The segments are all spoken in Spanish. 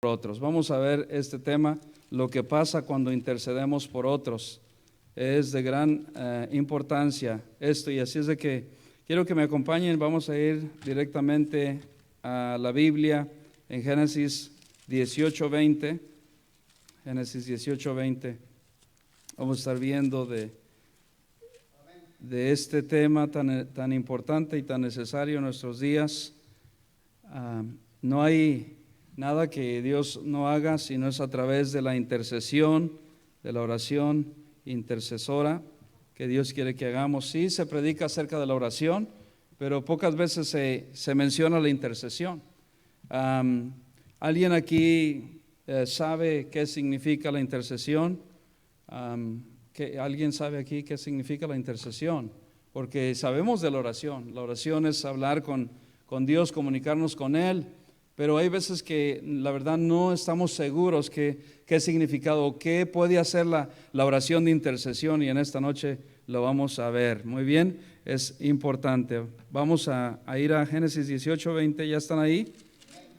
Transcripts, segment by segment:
por otros. Vamos a ver este tema, lo que pasa cuando intercedemos por otros. Es de gran importancia esto, y así es de que quiero que me acompañen. Vamos a ir directamente a la Biblia en Génesis 18:20. Génesis 18:20. Vamos a estar viendo de este tema tan importante y tan necesario en nuestros días. No hay nada que Dios no haga si no es a través de la intercesión, de la oración intercesora que Dios quiere que hagamos. Sí, se predica acerca de la oración, pero pocas veces se menciona la intercesión. ¿Alguien aquí sabe qué significa la intercesión? ¿Alguien sabe aquí qué significa la intercesión? Porque sabemos de la oración. La oración es hablar con Dios, comunicarnos con Él. Pero hay veces que la verdad no estamos seguros qué significado, qué puede hacer la oración de intercesión, y en esta noche lo vamos a ver. Muy bien, es importante. Vamos a ir a Génesis 18:20, ¿ya están ahí?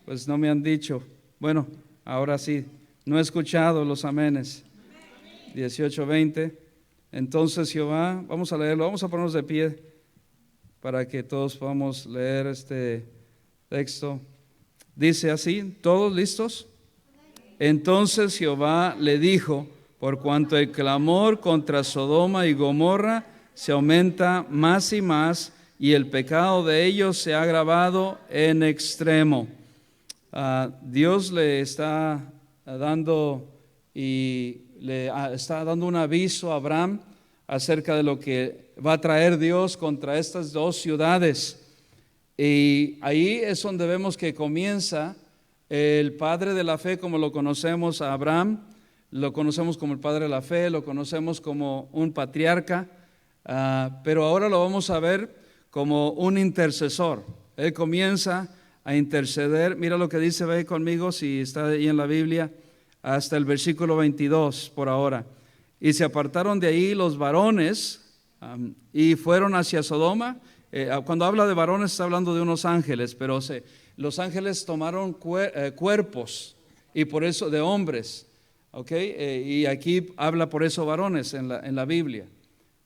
Pues no me han dicho. Bueno, ahora sí, no he escuchado los amenes. 18:20. Entonces Jehová, vamos a leerlo, vamos a ponernos de pie para que todos podamos leer este texto. Dice así, ¿todos listos? Entonces Jehová le dijo: por cuanto el clamor contra Sodoma y Gomorra se aumenta más y más, y el pecado de ellos se ha agravado en extremo. Dios le está dando un aviso a Abraham acerca de lo que va a traer Dios contra estas dos ciudades. Y ahí es donde vemos que comienza el padre de la fe, como lo conocemos a Abraham. Lo conocemos como el padre de la fe, lo conocemos como un patriarca, pero ahora lo vamos a ver como un intercesor. Él comienza a interceder. Mira lo que dice, ve conmigo si está ahí en la Biblia, hasta el versículo 22 por ahora. Y se apartaron de ahí los varones y fueron hacia Sodoma. Cuando habla de varones está hablando de unos ángeles, pero los ángeles tomaron cuerpos, y por eso de hombres, y aquí habla por eso varones en la Biblia,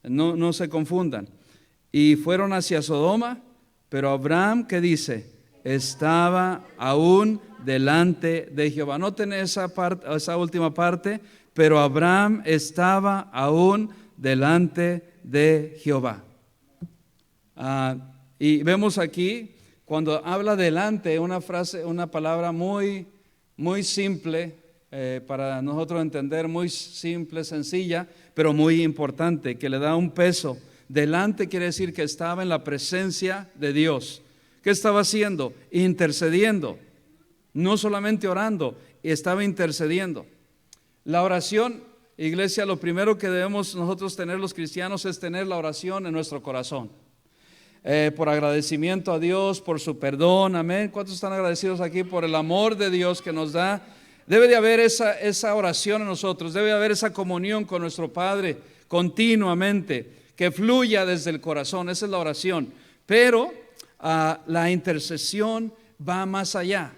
no se confundan. Y fueron hacia Sodoma, pero Abraham, ¿qué dice? Estaba aún delante de Jehová. Noten esa última parte, pero Abraham estaba aún delante de Jehová. Y vemos aquí, cuando habla delante, una palabra muy, muy simple para nosotros entender, muy simple, sencilla, pero muy importante, que le da un peso. Delante quiere decir que estaba en la presencia de Dios. ¿Qué estaba haciendo? Intercediendo. No solamente orando, estaba intercediendo. La oración, iglesia, lo primero que debemos nosotros tener los cristianos es tener la oración en nuestro corazón. Por agradecimiento a Dios, por su perdón, amén. ¿Cuántos están agradecidos aquí por el amor de Dios que nos da? Debe de haber esa oración en nosotros, debe de haber esa comunión con nuestro Padre continuamente, que fluya desde el corazón. Esa es la oración. Pero la intercesión va más allá.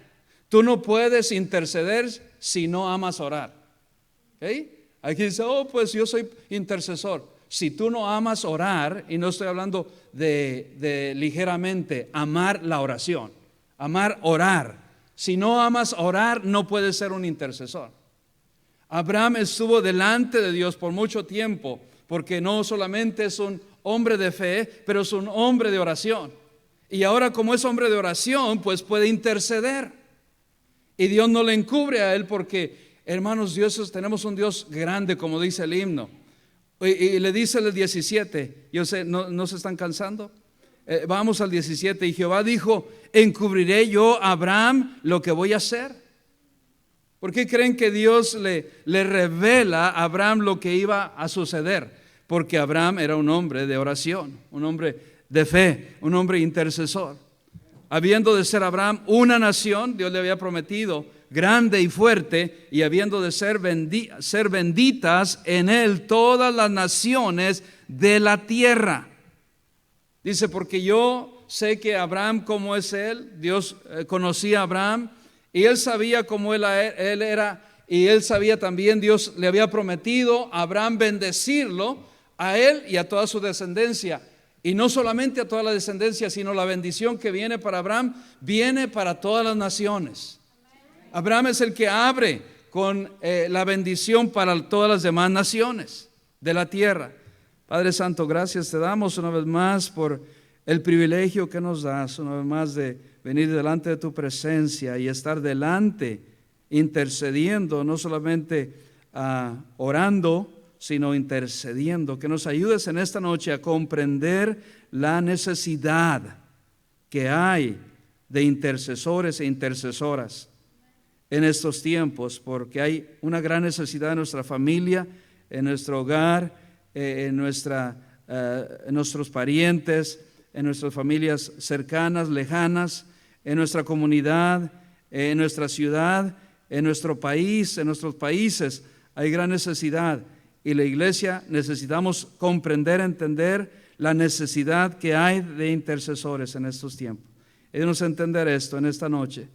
Tú no puedes interceder si no amas orar. Aquí dice, pues yo soy intercesor. Si tú no amas orar, y no estoy hablando de ligeramente, amar la oración, amar orar. Si no amas orar, no puedes ser un intercesor. Abraham estuvo delante de Dios por mucho tiempo, porque no solamente es un hombre de fe, pero es un hombre de oración. Y ahora, como es hombre de oración, pues puede interceder. Y Dios no le encubre a él, porque, hermanos, tenemos un Dios grande, como dice el himno. Y le dice el 17, yo sé, ¿no se están cansando? Vamos al 17, y Jehová dijo: ¿encubriré yo a Abraham lo que voy a hacer? ¿Por qué creen que Dios le revela a Abraham lo que iba a suceder? Porque Abraham era un hombre de oración, un hombre de fe, un hombre intercesor. Habiendo de ser Abraham una nación, Dios le había prometido, grande y fuerte, y habiendo de ser benditas en él todas las naciones de la tierra. Dice, porque yo sé que Abraham, como es él, Dios conocía a Abraham, y él sabía cómo él era, y él sabía también, Dios le había prometido a Abraham bendecirlo, a él y a toda su descendencia. Y no solamente a toda la descendencia, sino la bendición que viene para Abraham, viene para todas las naciones. Abraham es el que abre con la bendición para todas las demás naciones de la tierra. Padre Santo, gracias te damos una vez más por el privilegio que nos das, una vez más, de venir delante de tu presencia y estar delante, intercediendo, no solamente orando, sino intercediendo. Que nos ayudes en esta noche a comprender la necesidad que hay de intercesores e intercesoras en estos tiempos, porque hay una gran necesidad en nuestra familia, en nuestro hogar, en nuestros parientes, en nuestras familias cercanas, lejanas, en nuestra comunidad, en nuestra ciudad, en nuestro país, en nuestros países. Hay gran necesidad, y la iglesia necesitamos comprender, entender la necesidad que hay de intercesores en estos tiempos. Ayúdanos a entender esto en esta noche.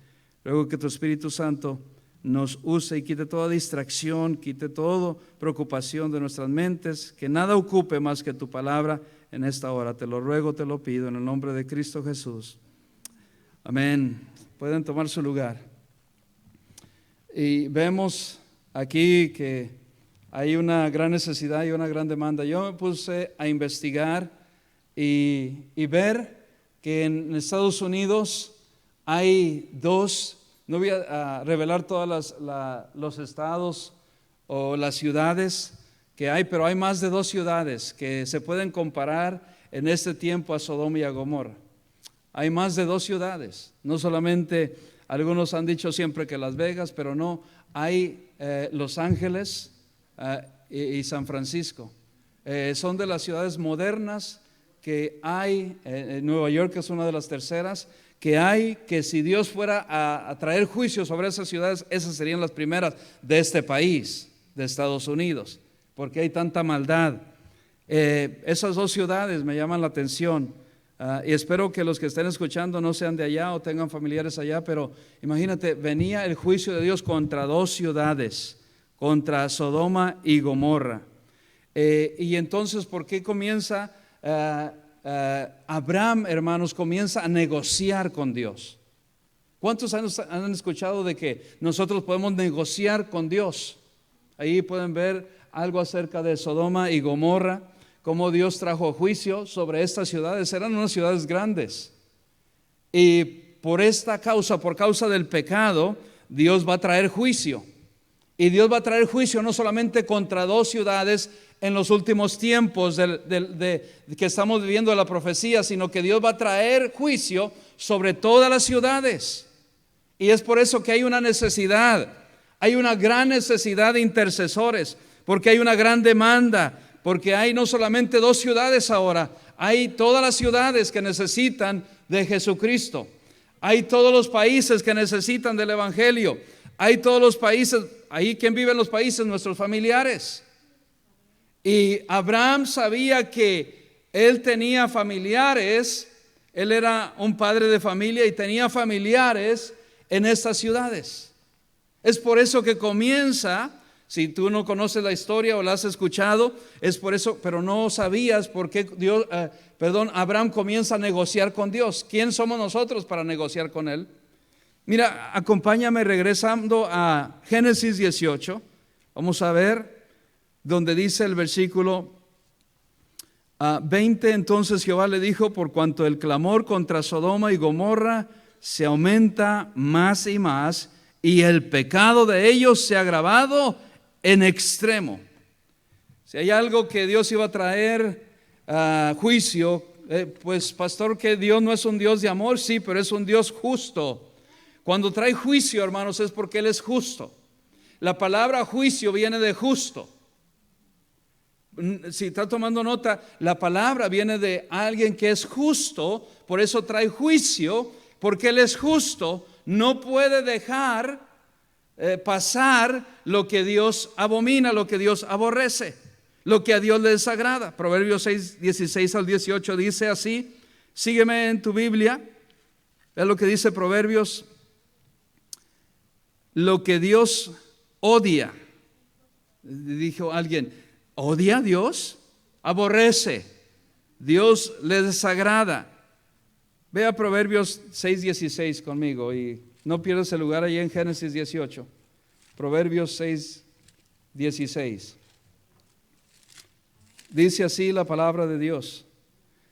Luego que tu Espíritu Santo nos use y quite toda distracción, quite toda preocupación de nuestras mentes, que nada ocupe más que tu palabra en esta hora. Te lo ruego, te lo pido en el nombre de Cristo Jesús. Amén. Pueden tomar su lugar. Y vemos aquí que hay una gran necesidad y una gran demanda. Yo me puse a investigar y ver que en Estados Unidos hay dos, no voy a revelar todos los estados o las ciudades que hay, pero hay más de 2 ciudades que se pueden comparar en este tiempo a Sodoma y a Gomorra. Hay más de 2 ciudades, no solamente, algunos han dicho siempre que Las Vegas, pero no, hay Los Ángeles y San Francisco. Son de las ciudades modernas que hay. Nueva York es una de las terceras que hay, que si Dios fuera a traer juicio sobre esas ciudades, esas serían las primeras de este país, de Estados Unidos, porque hay tanta maldad. Esas 2 ciudades me llaman la atención, y espero que los que estén escuchando no sean de allá o tengan familiares allá, pero imagínate, venía el juicio de Dios contra 2 ciudades, contra Sodoma y Gomorra. Y entonces, ¿por qué comienza Abraham, hermanos, comienza a negociar con Dios? ¿Cuántos han escuchado de que nosotros podemos negociar con Dios? Ahí pueden ver algo acerca de Sodoma y Gomorra, cómo Dios trajo juicio sobre estas ciudades. Eran unas ciudades grandes, y por esta causa, por causa del pecado, Dios va a traer juicio. Y Dios va a traer juicio no solamente contra 2 ciudades en los últimos tiempos que estamos viviendo la profecía, sino que Dios va a traer juicio sobre todas las ciudades. Y es por eso que hay una necesidad, hay una gran necesidad de intercesores, porque hay una gran demanda, porque hay no solamente 2 ciudades ahora, hay todas las ciudades que necesitan de Jesucristo. Hay todos los países que necesitan del Evangelio. Hay todos los países, ahí quien vive en los países, nuestros familiares. Y Abraham sabía que él tenía familiares, él era un padre de familia y tenía familiares en estas ciudades. Es por eso que comienza, si tú no conoces la historia o la has escuchado, es por eso, pero no sabías por qué Abraham comienza a negociar con Dios. ¿Quién somos nosotros para negociar con Él? Mira, acompáñame regresando a Génesis 18. Vamos a ver donde dice el versículo 20. Entonces Jehová le dijo: por cuanto el clamor contra Sodoma y Gomorra se aumenta más y más, y el pecado de ellos se ha agravado en extremo. Si hay algo que Dios iba a traer juicio, pues pastor, que Dios no es un Dios de amor, sí, pero es un Dios justo. Cuando trae juicio, hermanos, es porque Él es justo. La palabra juicio viene de justo. Si está tomando nota, la palabra viene de alguien que es justo, por eso trae juicio, porque Él es justo. No puede dejar pasar lo que Dios abomina, lo que Dios aborrece, lo que a Dios le desagrada. Proverbios 6, 16 al 18 dice así. Sígueme en tu Biblia. Ve lo que dice Proverbios lo que Dios odia. Dijo alguien, ¿odia a Dios? Aborrece. Dios le desagrada. Ve a Proverbios 6:16 conmigo y no pierdas el lugar ahí en Génesis 18. Proverbios 6:16. Dice así la palabra de Dios.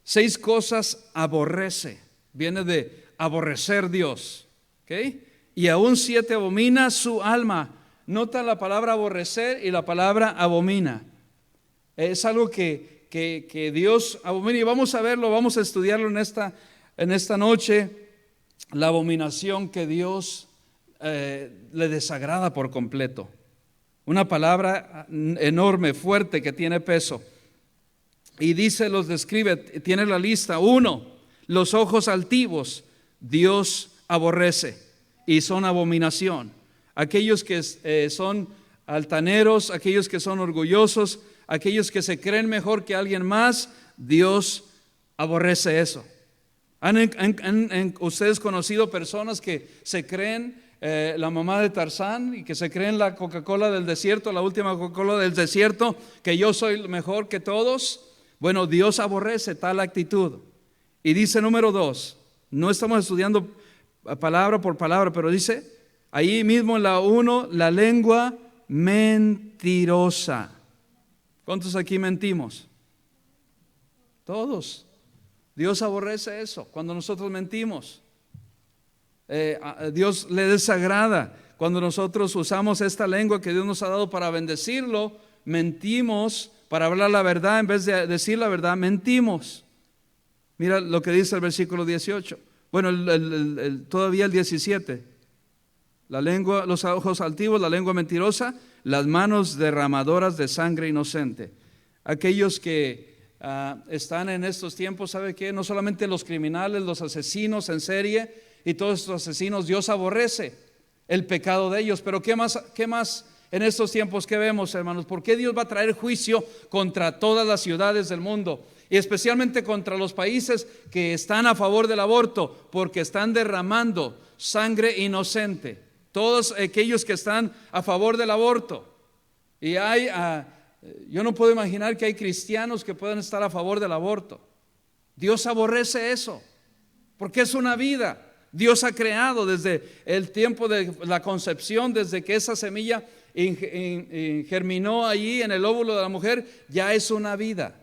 6 cosas aborrece. Viene de aborrecer Dios. ¿Okay? Y aún 7 abomina su alma. Nota la palabra aborrecer y la palabra abomina. Es algo que Dios abomina. Y vamos a verlo, vamos a estudiarlo en esta noche. La abominación que Dios le desagrada por completo. Una palabra enorme, fuerte, que tiene peso. Y dice, los describe, tiene la lista. 1, los ojos altivos, Dios aborrece y son abominación. Aquellos que son altaneros, aquellos que son orgullosos, aquellos que se creen mejor que alguien más, Dios aborrece eso. ¿Han ustedes conocido personas que se creen la mamá de Tarzán y que se creen la Coca-Cola del desierto, la última Coca-Cola del desierto, que yo soy mejor que todos? Bueno, Dios aborrece tal actitud. Y dice número 2, no estamos estudiando palabra por palabra, pero dice ahí mismo en la 1, la lengua mentirosa. ¿Cuántos aquí mentimos? Todos. Dios aborrece eso cuando nosotros mentimos. A Dios le desagrada cuando nosotros usamos esta lengua que Dios nos ha dado para bendecirlo, mentimos para hablar la verdad en vez de decir la verdad, mentimos. Mira lo que dice el versículo 18. Bueno, todavía el 17. La lengua, los ojos altivos, la lengua mentirosa, las manos derramadoras de sangre inocente. Aquellos que están en estos tiempos, ¿sabe qué? No solamente los criminales, los asesinos en serie y todos estos asesinos, Dios aborrece el pecado de ellos. Pero ¿qué más en estos tiempos que vemos, hermanos? ¿Por qué Dios va a traer juicio contra todas las ciudades del mundo? Y especialmente contra los países que están a favor del aborto, porque están derramando sangre inocente. Todos aquellos que están a favor del aborto. Y yo no puedo imaginar que hay cristianos que puedan estar a favor del aborto. Dios aborrece eso, porque es una vida. Dios ha creado desde el tiempo de la concepción, desde que esa semilla germinó allí en el óvulo de la mujer, ya es una vida.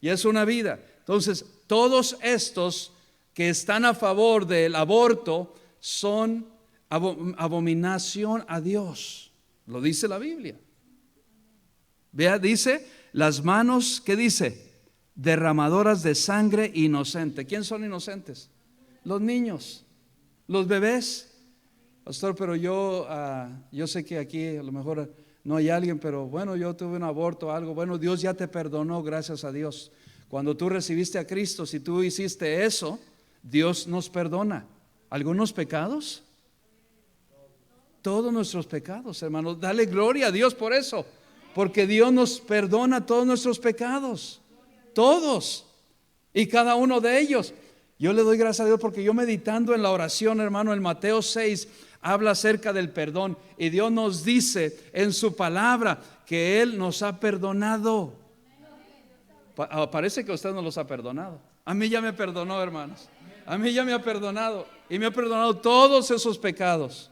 Ya es una vida. Entonces, todos estos que están a favor del aborto son abominación a Dios. Lo dice la Biblia. Vea, dice, las manos, ¿qué dice? Derramadoras de sangre inocente. ¿Quién son inocentes? Los niños, los bebés. Pastor, pero yo sé que aquí a lo mejor no hay alguien, pero bueno, yo tuve un aborto o algo. Bueno, Dios ya te perdonó, gracias a Dios. Cuando tú recibiste a Cristo, si tú hiciste eso, Dios nos perdona. ¿Algunos pecados? Todos nuestros pecados, hermanos. Dale gloria a Dios por eso, porque Dios nos perdona todos nuestros pecados, todos y cada uno de ellos. Yo le doy gracias a Dios porque yo meditando en la oración, hermano, en Mateo 6 habla acerca del perdón y Dios nos dice en su palabra que Él nos ha perdonado. Parece que usted no los ha perdonado. A mí ya me perdonó, hermanos. A mí ya me ha perdonado y me ha perdonado todos esos pecados.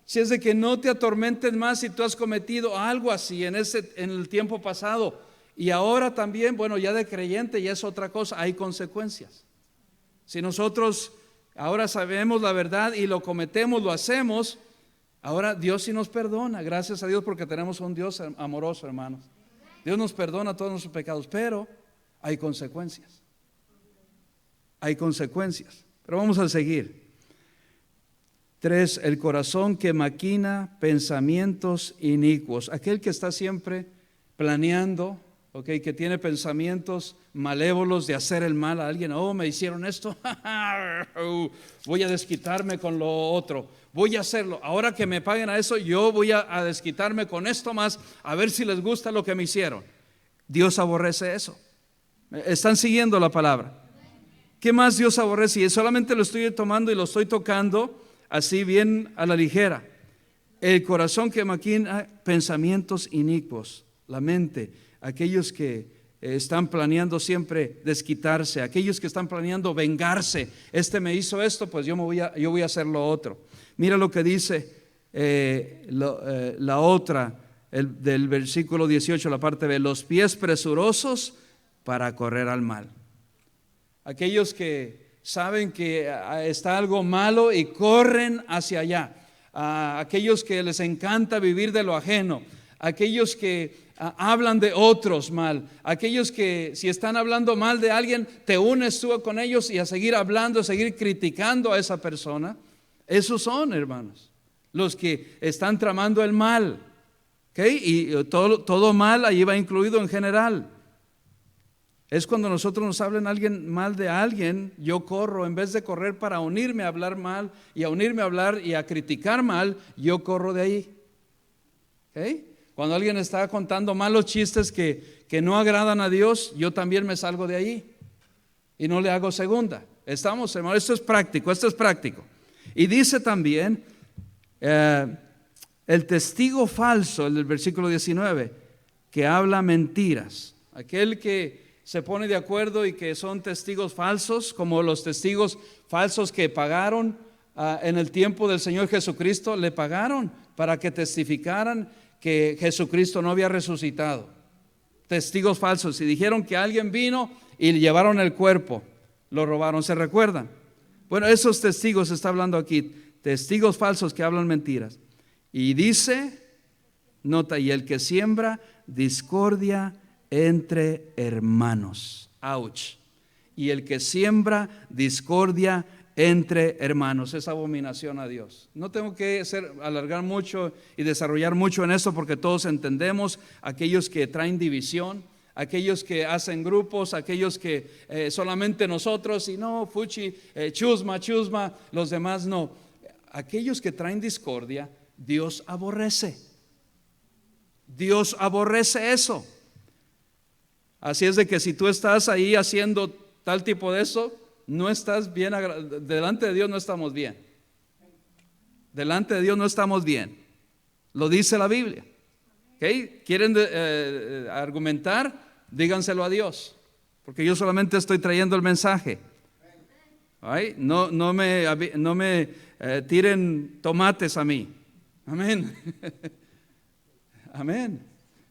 Si es de que no te atormentes más si tú has cometido algo así en el tiempo pasado. Y ahora también, bueno, ya de creyente ya es otra cosa, hay consecuencias. Si nosotros ahora sabemos la verdad y lo cometemos, lo hacemos, ahora Dios sí nos perdona. Gracias a Dios porque tenemos un Dios amoroso, hermanos. Dios nos perdona todos nuestros pecados, pero hay consecuencias. Hay consecuencias. Pero vamos a seguir. 3, el corazón que maquina pensamientos inicuos. Aquel que está siempre planeando, que tiene pensamientos malévolos de hacer el mal a alguien. Oh, me hicieron esto, voy a desquitarme con lo otro, voy a hacerlo. Ahora que me paguen a eso, yo voy a desquitarme con esto más, a ver si les gusta lo que me hicieron. Dios aborrece eso. ¿Están siguiendo la palabra? ¿Qué más Dios aborrece? Y solamente lo estoy tomando y lo estoy tocando así bien a la ligera. El corazón que maquina pensamientos inicuos, la mente, aquellos que están planeando siempre desquitarse, aquellos que están planeando vengarse. Este me hizo esto, pues yo voy a hacer lo otro. Mira lo que dice la otra, del versículo 18, la parte B: los pies presurosos para correr al mal. Aquellos que saben que está algo malo y corren hacia allá. Aquellos que les encanta vivir de lo ajeno, aquellos que hablan de otros mal, aquellos que si están hablando mal de alguien, te unes tú con ellos y a seguir hablando, a seguir criticando a esa persona. Esos son, hermanos, los que están tramando el mal. ¿Okay? Y todo mal ahí va incluido en general. Es cuando nosotros nos hablan alguien mal de alguien, yo corro, en vez de correr para unirme a hablar mal y a unirme a hablar y a criticar mal, yo corro de ahí. ¿Okay? Cuando alguien está contando malos chistes que no agradan a Dios, yo también me salgo de ahí y no le hago segunda. Estamos, hermano, esto es práctico. Y dice también el testigo falso, el del versículo 19, que habla mentiras. Aquel que se pone de acuerdo y que son testigos falsos, como los testigos falsos que pagaron en el tiempo del Señor Jesucristo, le pagaron para que testificaran que Jesucristo no había resucitado. Testigos falsos, y dijeron que alguien vino y llevaron el cuerpo, lo robaron, ¿se recuerdan? Bueno, esos testigos está hablando aquí, testigos falsos que hablan mentiras. Y dice, nota, y el que siembra discordia entre hermanos. Ouch. Y el que siembra discordia entre hermanos es abominación a Dios. No tengo que alargar mucho y desarrollar mucho en esto, porque todos entendemos aquellos que traen división, aquellos que hacen grupos, aquellos que solamente nosotros y no, fuchi, chusma, los demás no. Aquellos que traen discordia, Dios aborrece. Dios aborrece eso. Así es de que si tú estás ahí haciendo tal tipo de eso, no estás bien, delante de Dios no estamos bien. Delante de Dios no estamos bien. Lo dice la Biblia. ¿Okay? ¿Quieren argumentar? Díganselo a Dios, porque yo solamente estoy trayendo el mensaje. ¿Right? No me tiren tomates a mí. Amén. Amén.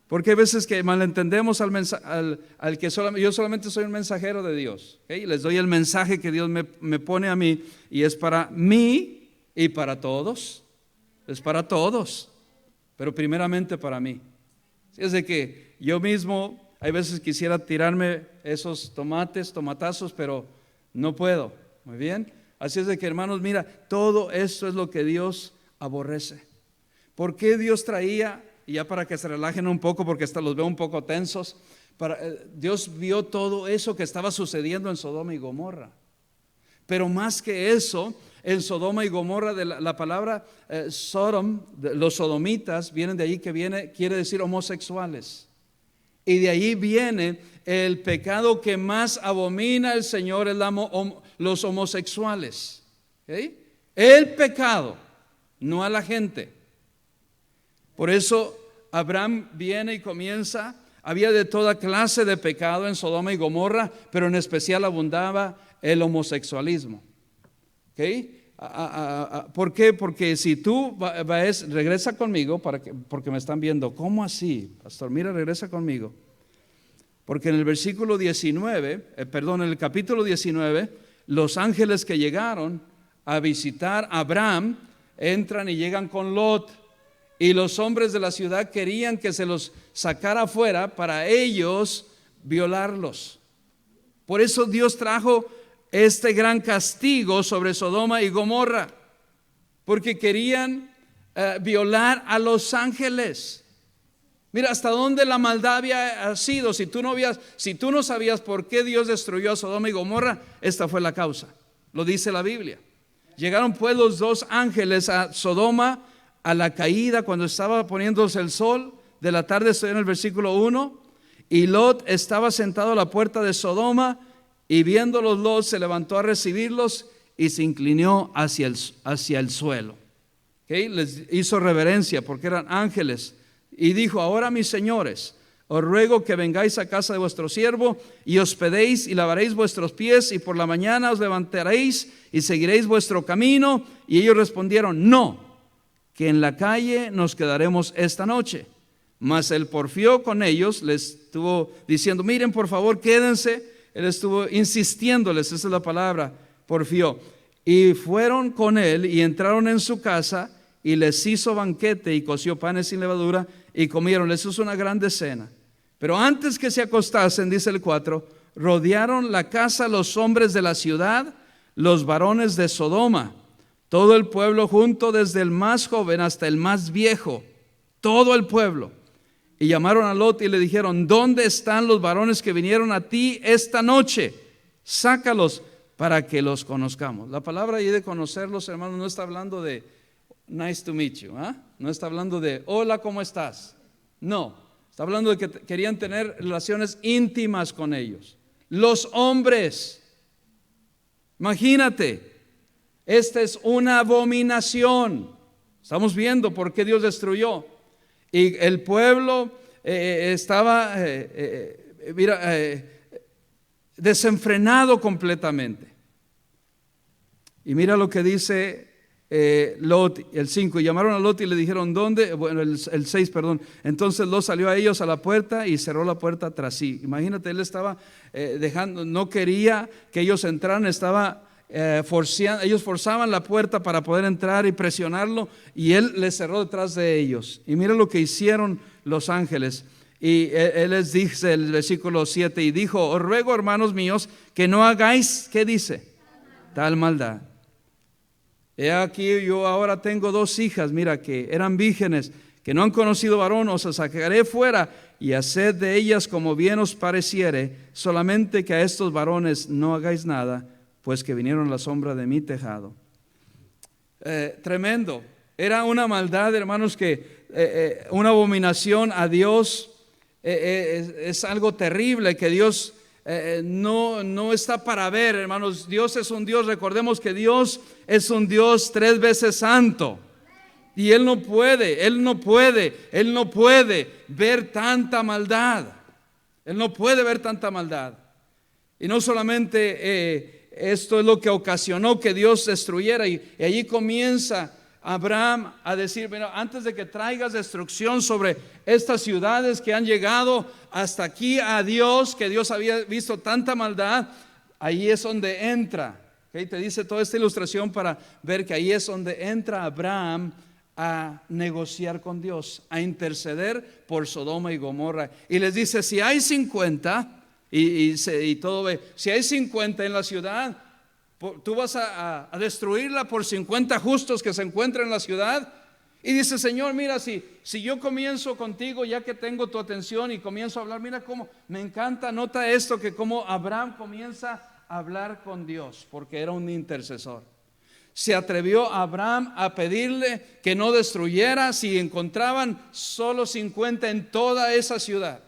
Porque hay veces que malentendemos al que yo solamente soy un mensajero de Dios. ¿Okay? Les doy el mensaje que Dios me pone a mí, y es para mí y para todos. Es para todos, pero primeramente para mí. Es de que yo mismo hay veces quisiera tirarme esos tomatazos, pero no puedo. Muy bien. Así es de que, hermanos, mira, todo esto es lo que Dios aborrece. ¿Por qué Dios traía? Y ya para que se relajen un poco, porque hasta los veo un poco tensos, Dios vio todo eso que estaba sucediendo en Sodoma y Gomorra. Pero más que eso, en Sodoma y Gomorra, de la palabra Sodom, los sodomitas, vienen de ahí, quiere decir homosexuales. Y de ahí viene el pecado que más abomina el Señor, es los homosexuales. ¿Okay? El pecado, no a la gente. Por eso Abraham viene y comienza. Había de toda clase de pecado en Sodoma y Gomorra, pero en especial abundaba el homosexualismo. ¿Okay? ¿Por qué? Porque si tú regresa conmigo, porque me están viendo, ¿cómo así, pastor? Mira, regresa conmigo. Porque en el versículo 19, en el capítulo 19, los ángeles que llegaron a visitar a Abraham entran y llegan con Lot. Y los hombres de la ciudad querían que se los sacara afuera para ellos violarlos. Por eso Dios trajo este gran castigo sobre Sodoma y Gomorra, porque querían violar a los ángeles. Mira hasta dónde la maldad había sido. Si tú no sabías por qué Dios destruyó a Sodoma y Gomorra, esta fue la causa. Lo dice la Biblia. Llegaron pues los dos ángeles a Sodoma a la caída, cuando estaba poniéndose el sol de la tarde, estoy en el versículo 1, y Lot estaba sentado a la puerta de Sodoma, y viéndolos Lot se levantó a recibirlos, y se inclinó hacia el suelo. ¿Okay? Les hizo reverencia porque eran ángeles y dijo: ahora, mis señores, os ruego que vengáis a casa de vuestro siervo y hospedéis y lavaréis vuestros pies, y por la mañana os levantaréis y seguiréis vuestro camino. Y ellos respondieron: no, que en la calle nos quedaremos esta noche. Mas él porfió con ellos, les estuvo diciendo: miren, por favor, quédense. Él estuvo insistiéndoles, esa es la palabra, porfió. Y fueron con él y entraron en su casa, y les hizo banquete y coció panes sin levadura y comieron. Eso es una grande cena. Pero antes que se acostasen, dice el 4, rodearon la casa los hombres de la ciudad, los varones de Sodoma, todo el pueblo junto, desde el más joven hasta el más viejo, todo el pueblo. Y llamaron a Lot y le dijeron: ¿dónde están los varones que vinieron a ti esta noche? Sácalos para que los conozcamos. La palabra ahí de conocerlos, hermanos, no está hablando de nice to meet you, ¿eh? No está hablando de hola, ¿cómo estás? No, está hablando de que querían tener relaciones íntimas con ellos. Los hombres, imagínate, esta es una abominación. Estamos viendo por qué Dios destruyó. Y el pueblo estaba desenfrenado completamente. Y mira lo que dice Lot, el 5. Y llamaron a Lot y le dijeron: ¿dónde? Bueno, el 6, perdón. Entonces Lot salió a ellos a la puerta y cerró la puerta tras sí. Imagínate, él estaba dejando, no quería que ellos entraran, estaba ellos forzaban la puerta para poder entrar y presionarlo, y él les cerró detrás de ellos. Y mira lo que hicieron los ángeles. Y él les dice, el versículo 7, y dijo: os ruego, hermanos míos, que no hagáis, ¿qué dice? Tal maldad. He aquí, yo ahora tengo 2 hijas, mira, que eran vírgenes, que no han conocido varón. Os sacaré fuera y haced de ellas como bien os pareciere, solamente que a estos varones no hagáis nada, pues que vinieron a la sombra de mi tejado. Tremendo. Era una maldad, hermanos, que una abominación a Dios. Es algo terrible que Dios no está para ver, hermanos. Dios es un Dios, recordemos que Dios es un Dios 3 veces santo. Y Él no puede ver tanta maldad. Él no puede ver tanta maldad. Y no solamente esto es lo que ocasionó que Dios destruyera, y allí comienza Abraham a decir: mira, antes de que traigas destrucción sobre estas ciudades que han llegado hasta aquí a Dios, que Dios había visto tanta maldad, ahí es donde entra. ¿Okay? Te dice toda esta ilustración para ver que ahí es donde entra Abraham a negociar con Dios, a interceder por Sodoma y Gomorra. Y les dice: si hay 50 y todo ve, si hay 50 en la ciudad, tú vas a destruirla por 50 justos que se encuentran en la ciudad. Y dice: Señor, mira, si yo comienzo contigo, ya que tengo tu atención, y comienzo a hablar, mira cómo me encanta, nota esto, que como Abraham comienza a hablar con Dios, porque era un intercesor. Se atrevió Abraham a pedirle que no destruyera si encontraban solo 50 en toda esa ciudad,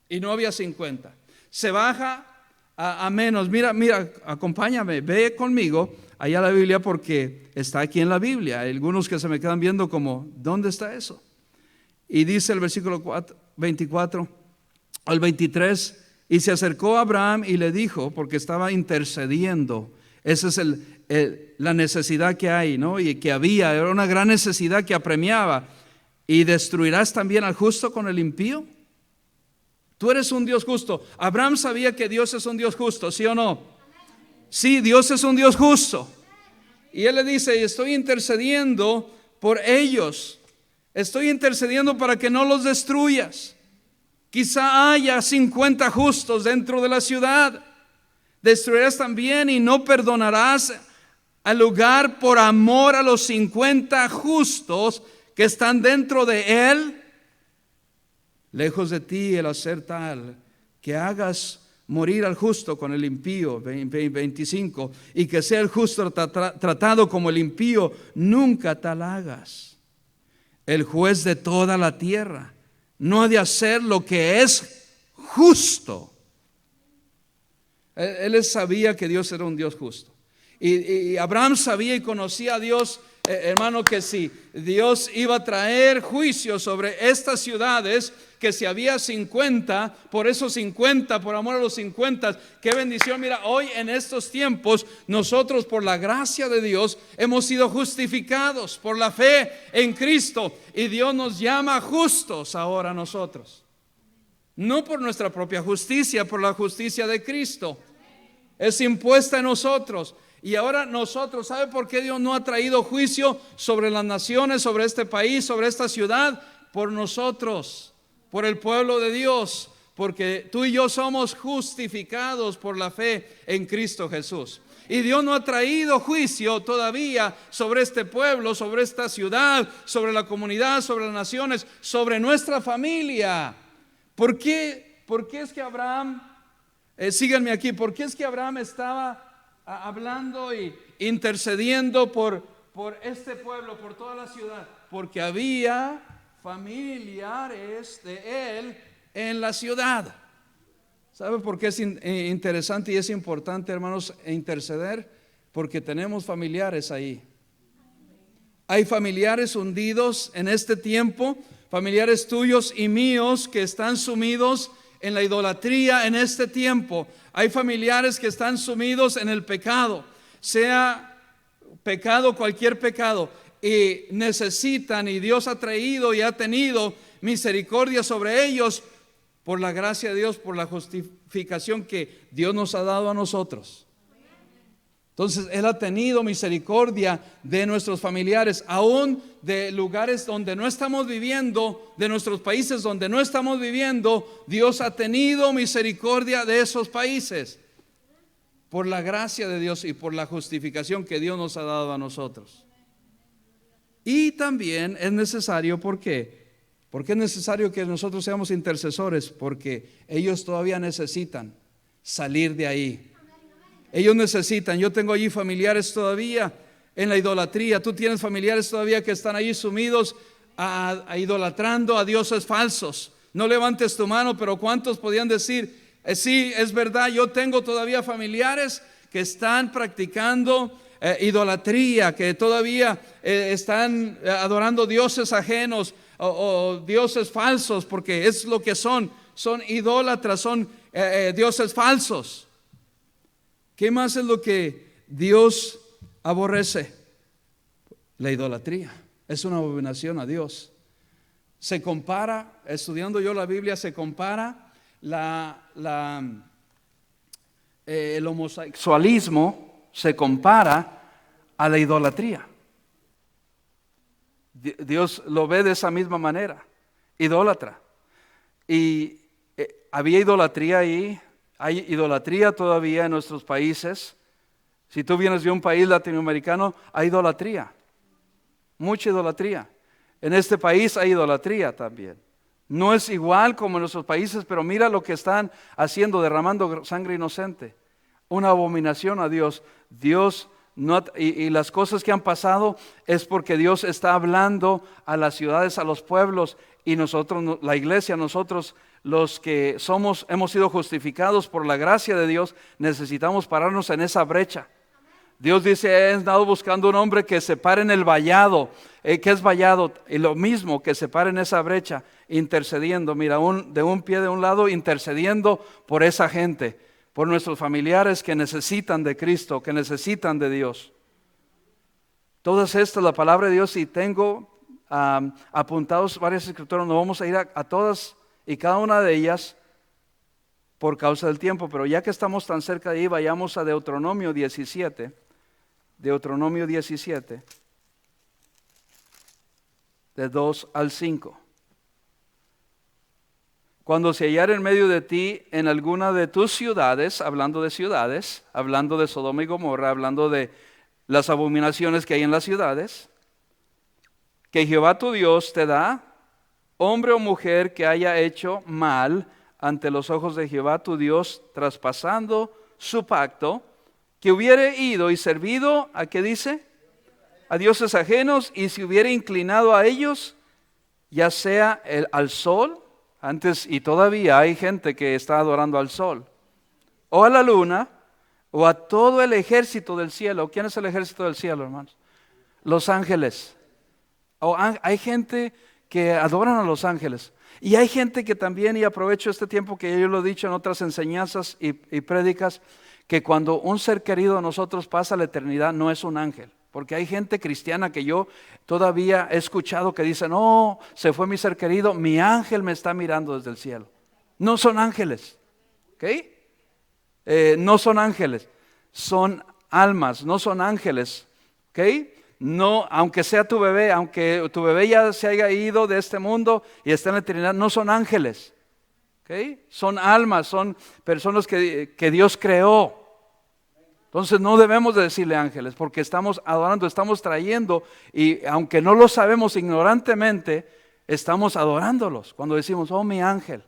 y no había 50. Se baja a menos. Mira, acompáñame, ve conmigo allá a la Biblia, porque está aquí en la Biblia. Hay algunos que se me quedan viendo como, ¿dónde está eso? Y dice el versículo 24 al 23: y se acercó a Abraham y le dijo, porque estaba intercediendo. Esa es la necesidad que hay, ¿no? Y que había, era una gran necesidad que apremiaba. ¿Y destruirás también al justo con el impío? Tú eres un Dios justo. Abraham sabía que Dios es un Dios justo, ¿sí o no? Sí, Dios es un Dios justo. Y él le dice: estoy intercediendo por ellos. Estoy intercediendo para que no los destruyas. Quizá haya 50 justos dentro de la ciudad. Destruirás también y no perdonarás al lugar por amor a los 50 justos que están dentro de él. Lejos de ti el hacer tal que hagas morir al justo con el impío. 25. Y que sea el justo tratado como el impío, nunca tal hagas. El juez de toda la tierra no ha de hacer lo que es justo. Él sabía que Dios era un Dios justo. Y Abraham sabía y conocía a Dios, hermano, que si Dios iba a traer juicio sobre estas ciudades, que si había 50, por esos 50, por amor a los 50, qué bendición. Mira, hoy en estos tiempos, nosotros por la gracia de Dios hemos sido justificados por la fe en Cristo, y Dios nos llama justos ahora a nosotros. No por nuestra propia justicia, por la justicia de Cristo. Es impuesta en nosotros. Y ahora nosotros, ¿sabe por qué Dios no ha traído juicio sobre las naciones, sobre este país, sobre esta ciudad? Por nosotros, por el pueblo de Dios, porque tú y yo somos justificados por la fe en Cristo Jesús. Y Dios no ha traído juicio todavía sobre este pueblo, sobre esta ciudad, sobre la comunidad, sobre las naciones, sobre nuestra familia. ¿Por qué es que Abraham, síganme aquí, por qué es que Abraham estaba hablando y intercediendo por este pueblo, por toda la ciudad? Porque había familiares de él en la ciudad. ¿Sabe por qué es interesante y es importante, hermanos, interceder? Porque tenemos familiares ahí. Hay familiares hundidos en este tiempo, familiares tuyos y míos que están sumidos en la idolatría en este tiempo. Hay familiares que están sumidos en el pecado, sea pecado, cualquier pecado, y necesitan, y Dios ha traído y ha tenido misericordia sobre ellos por la gracia de Dios, por la justificación que Dios nos ha dado a nosotros. Entonces Él ha tenido misericordia de nuestros familiares, aún de lugares donde no estamos viviendo, de nuestros países donde no estamos viviendo. Dios ha tenido misericordia de esos países por la gracia de Dios y por la justificación que Dios nos ha dado a nosotros. Y también es necesario, ¿por qué? Porque es necesario que nosotros seamos intercesores, porque ellos todavía necesitan salir de ahí. Ellos necesitan, yo tengo allí familiares todavía en la idolatría. Tú tienes familiares todavía que están allí sumidos a idolatrando a dioses falsos. No levantes tu mano, pero ¿cuántos podían decir, sí, es verdad, yo tengo todavía familiares que están practicando idolatría, que todavía están adorando dioses ajenos o dioses falsos, porque es lo que son idólatras, son dioses falsos. ¿Qué más es lo que Dios aborrece? La idolatría. Es una abominación a Dios. Se compara, estudiando yo la Biblia, se compara el homosexualismo, se compara a la idolatría. Dios lo ve de esa misma manera, idólatra. Y había idolatría ahí. Hay idolatría todavía en nuestros países. Si tú vienes de un país latinoamericano, hay idolatría, mucha idolatría. En este país hay idolatría también. No es igual como en nuestros países, pero mira lo que están haciendo, derramando sangre inocente. Una abominación a Dios. Dios no, y las cosas que han pasado es porque Dios está hablando a las ciudades, a los pueblos, y nosotros, la iglesia, nosotros los que hemos sido justificados por la gracia de Dios, necesitamos pararnos en esa brecha. Dios dice, he andado buscando un hombre que se pare en el vallado. ¿Qué es vallado? Y lo mismo, que se pare en esa brecha, intercediendo, mira, de un pie de un lado, intercediendo por esa gente, por nuestros familiares que necesitan de Cristo, que necesitan de Dios. Todas estas, la palabra de Dios, y tengo apuntados varias escrituras, no vamos a ir a todas y cada una de ellas por causa del tiempo, pero ya que estamos tan cerca de ahí, vayamos a Deuteronomio 17, Deuteronomio 17, de 2 al 5. Cuando se hallar en medio de ti en alguna de tus ciudades, hablando de ciudades, hablando de Sodoma y Gomorra, hablando de las abominaciones que hay en las ciudades, que Jehová tu Dios te da, hombre o mujer que haya hecho mal ante los ojos de Jehová tu Dios, traspasando su pacto, que hubiere ido y servido, ¿a qué dice? A dioses ajenos, y se hubiere inclinado a ellos, ya sea al sol, antes y todavía hay gente que está adorando al sol, o a la luna, o a todo el ejército del cielo. ¿Quién es el ejército del cielo, hermanos? Los ángeles. Hay gente que adoran a los ángeles. Y hay gente que también, y aprovecho este tiempo que yo lo he dicho en otras enseñanzas y prédicas, que cuando un ser querido de nosotros pasa a la eternidad no es un ángel. Porque hay gente cristiana que yo todavía he escuchado que dice, no, se fue mi ser querido, mi ángel me está mirando desde el cielo. No son ángeles, ¿ok? No son ángeles, son almas, no son ángeles, ¿ok? No, aunque sea tu bebé, aunque tu bebé ya se haya ido de este mundo y está en la eternidad, no son ángeles, ¿ok? Son almas, son personas que Dios creó. Entonces no debemos de decirle ángeles porque estamos adorando, estamos trayendo, y aunque no lo sabemos ignorantemente, estamos adorándolos cuando decimos, oh, mi ángel.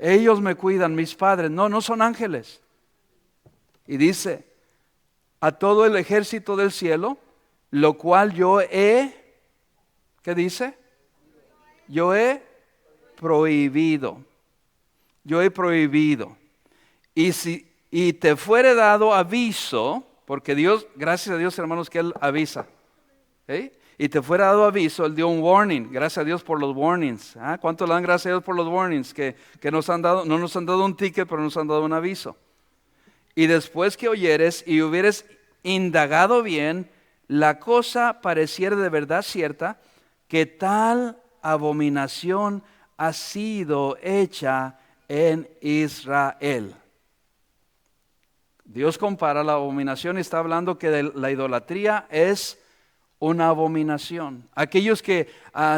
Ellos me cuidan, mis padres. No, no son ángeles. Y dice, a todo el ejército del cielo, lo cual yo he, ¿qué dice? Yo he prohibido. Yo he prohibido. Y te fuere dado aviso, porque Dios, gracias a Dios, hermanos, que Él avisa. ¿Okay? Y te fuera dado aviso, Él dio un warning. Gracias a Dios por los warnings. ¿Cuánto le dan gracias a Dios por los warnings? Que nos han dado, no nos han dado un ticket, pero nos han dado un aviso. Y después que oyeres y hubieres indagado bien, la cosa pareciera de verdad cierta, que tal abominación ha sido hecha en Israel. Dios compara la abominación y está hablando que la idolatría es una abominación. Aquellos que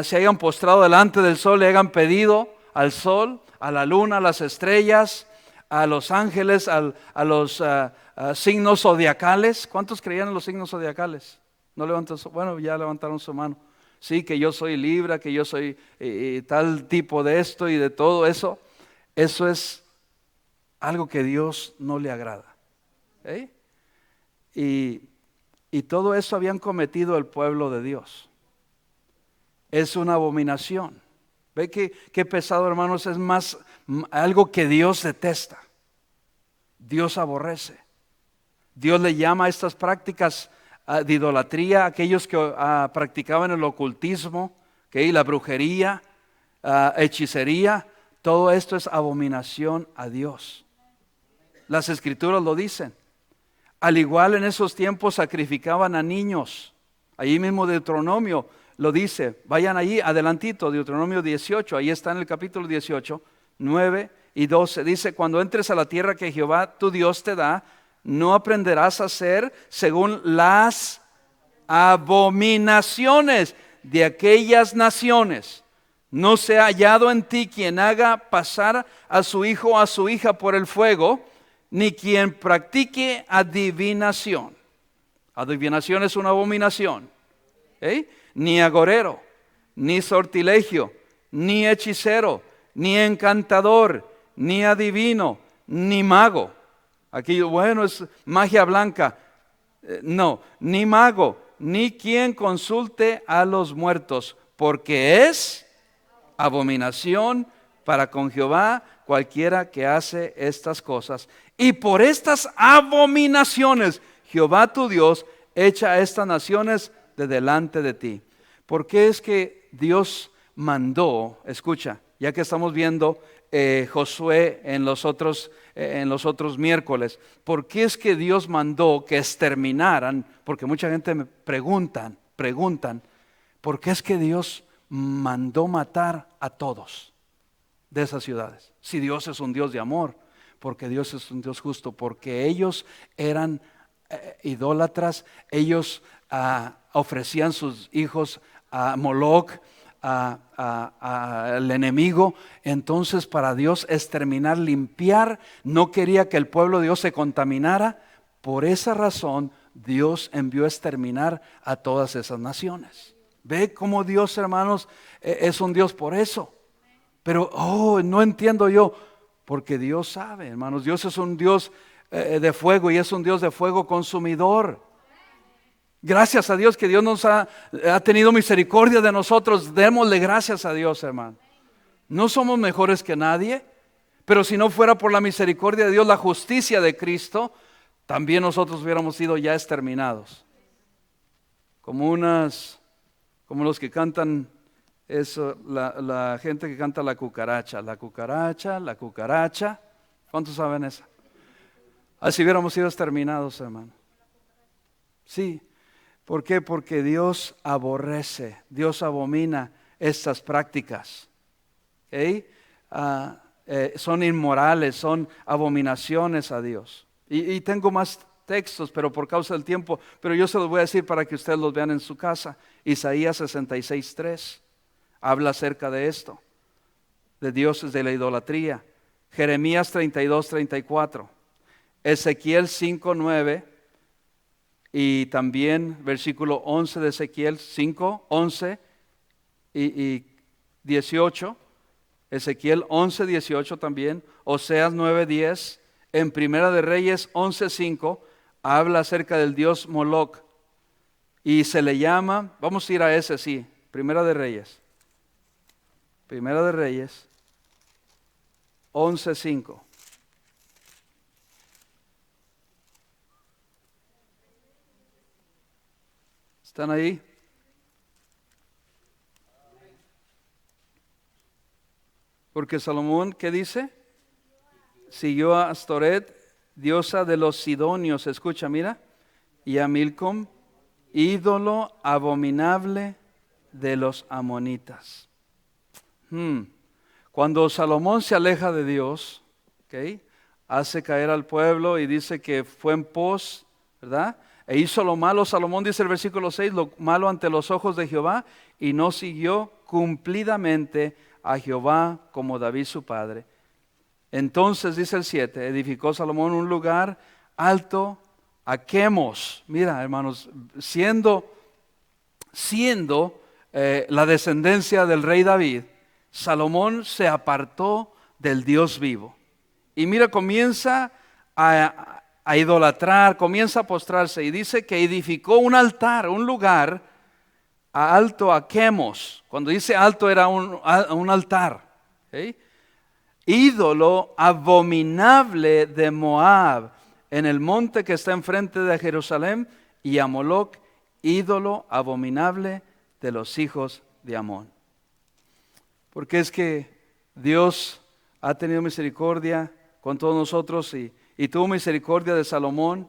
se hayan postrado delante del sol, le hayan pedido al sol, a la luna, a las estrellas, a los ángeles, a los signos zodiacales. ¿Cuántos creían en los signos zodiacales? No levantan bueno, ya levantaron su mano. Sí, que yo soy Libra, que yo soy tal tipo de esto y de todo eso. Eso es algo que Dios no le agrada. Y todo eso habían cometido el pueblo de Dios. Es una abominación. ¿Ve qué pesado, hermanos? Es más algo que Dios detesta. Dios aborrece. Dios le llama a estas prácticas de idolatría, aquellos que practicaban el ocultismo, la brujería, hechicería. Todo esto es abominación a Dios. Las escrituras lo dicen. Al igual en esos tiempos sacrificaban a niños. Allí mismo Deuteronomio lo dice. Vayan allí adelantito, Deuteronomio 18. Ahí está en el capítulo 18, 9 y 12. Dice, cuando entres a la tierra que Jehová tu Dios te da, no aprenderás a hacer según las abominaciones de aquellas naciones. No sea hallado en ti quien haga pasar a su hijo o a su hija por el fuego, ni quien practique adivinación. Adivinación es una abominación. Ni agorero, ni sortilegio, ni hechicero, ni encantador, ni adivino, ni mago. Aquí, bueno, es magia blanca. No, ni mago, ni quien consulte a los muertos, porque es abominación para con Jehová cualquiera que hace estas cosas. Y por estas abominaciones Jehová tu Dios echa a estas naciones de delante de ti. ¿Por qué es que Dios mandó? Escucha, ya que estamos viendo Josué en los otros miércoles, ¿por qué es que Dios mandó que exterminaran? Porque mucha gente me preguntan, ¿por qué es que Dios mandó matar a todos de esas ciudades? Si Dios es un Dios de amor, porque Dios es un Dios justo, porque ellos eran idólatras, ellos ofrecían sus hijos a Moloch, al enemigo. Entonces para Dios exterminar, limpiar, no quería que el pueblo de Dios se contaminara. Por esa razón Dios envió a exterminar a todas esas naciones. Ve cómo Dios, hermanos, es un Dios por eso. Pero no entiendo yo, porque Dios sabe, hermanos. Dios es un Dios de fuego, y es un Dios de fuego consumidor. Gracias a Dios que Dios nos ha tenido misericordia de nosotros. Démosle gracias a Dios, hermano. No somos mejores que nadie, Pero si no fuera por la misericordia de Dios, la justicia de Cristo, también nosotros hubiéramos sido ya exterminados. Como los que cantan eso, la gente que canta la cucaracha, la cucaracha, la cucaracha. ¿Cuántos saben eso? Así hubiéramos sido exterminados, hermano. Sí. ¿Por qué? Porque Dios aborrece, Dios abomina estas prácticas. ¿Okay? Son inmorales, son abominaciones a Dios. Y tengo más textos, pero por causa del tiempo, pero yo se los voy a decir para que ustedes los vean en su casa. Isaías 66:3 habla acerca de esto, de dioses de la idolatría. Jeremías 32:34, Ezequiel 5:9 y también versículo 11 de Ezequiel 5, 11 y 18. Ezequiel 11:18 también, Oseas 9:10, en Primera de Reyes 11:5 habla acerca del dios Moloc y se le llama, vamos a ir a ese, sí, Primera de Reyes 11:5. ¿Están ahí? Porque Salomón, ¿qué dice? Siguió a Astoret, diosa de los sidonios, escucha, mira, y a Milcom, ídolo abominable de los amonitas. Cuando Salomón se aleja de Dios, ¿okay? Hace caer al pueblo y dice que fue en pos, ¿verdad? E hizo lo malo, Salomón dice el versículo 6, lo malo ante los ojos de Jehová, y no siguió cumplidamente a Jehová como David su padre. Entonces dice el 7, edificó Salomón un lugar alto a Quemos. Mira, hermanos, siendo la descendencia del rey David, Salomón se apartó del Dios vivo. Y mira, comienza a idolatrar, comienza a postrarse y dice que edificó un altar, un lugar alto a Quemos. Cuando dice alto era un altar. ¿Okay? Ídolo abominable de Moab, en el monte que está enfrente de Jerusalén, y a Moloc, ídolo abominable de los hijos de Amón. Porque es que Dios ha tenido misericordia con todos nosotros y tuvo misericordia de Salomón,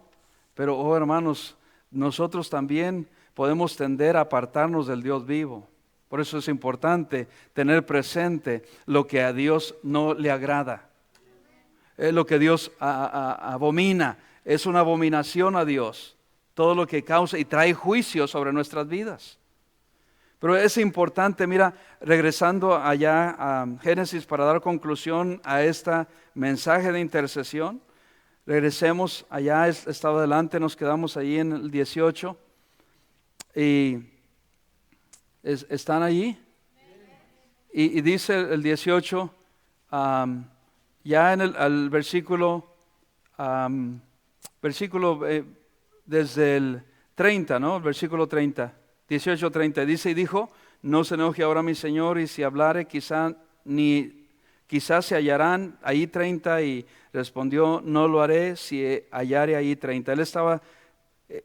pero oh hermanos, nosotros también podemos tender a apartarnos del Dios vivo. Por eso es importante tener presente lo que a Dios no le agrada. Lo que Dios abomina, es una abominación a Dios. Todo lo que causa y trae juicio sobre nuestras vidas. Pero es importante, mira, regresando allá a Génesis para dar conclusión a este mensaje de intercesión. Regresemos allá, estaba adelante, nos quedamos ahí en el 18. Y ¿están allí? Y dice el 18, ya en el versículo, desde el 30, ¿no? El versículo 30, 18:30, dice y dijo, no se enoje ahora mi Señor, y si hablare quizás se hallarán ahí 30, y respondió, no lo haré si hallare ahí 30. Él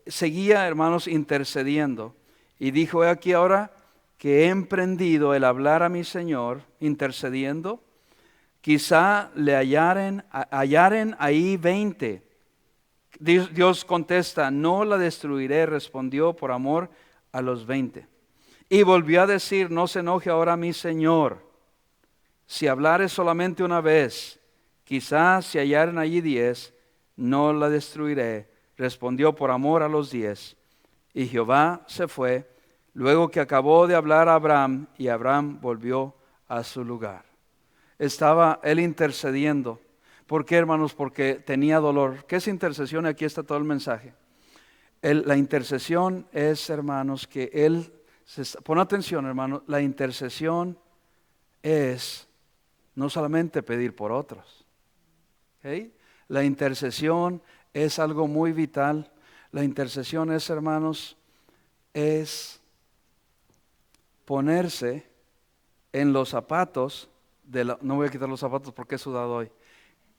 seguía, hermanos, intercediendo, y dijo, he aquí ahora que he emprendido el hablar a mi Señor, intercediendo, quizá le hallaren ahí 20. Dios contesta, no la destruiré, respondió por amor a los 20. Y volvió a decir, no se enoje ahora mi Señor, si hablare solamente una vez, quizás si hallaren allí 10, no la destruiré, respondió por amor a los 10. Y Jehová se fue, luego que acabó de hablar a Abraham, y Abraham volvió a su lugar. Estaba él intercediendo. ¿Por qué, hermanos? Porque tenía dolor. ¿Qué es intercesión? Aquí está todo el mensaje. La intercesión es, hermanos, que pon atención, hermanos, la intercesión es no solamente pedir por otros. ¿Okay? La intercesión es algo muy vital. La intercesión es, hermanos, es ponerse en los zapatos no voy a quitar los zapatos porque he sudado hoy.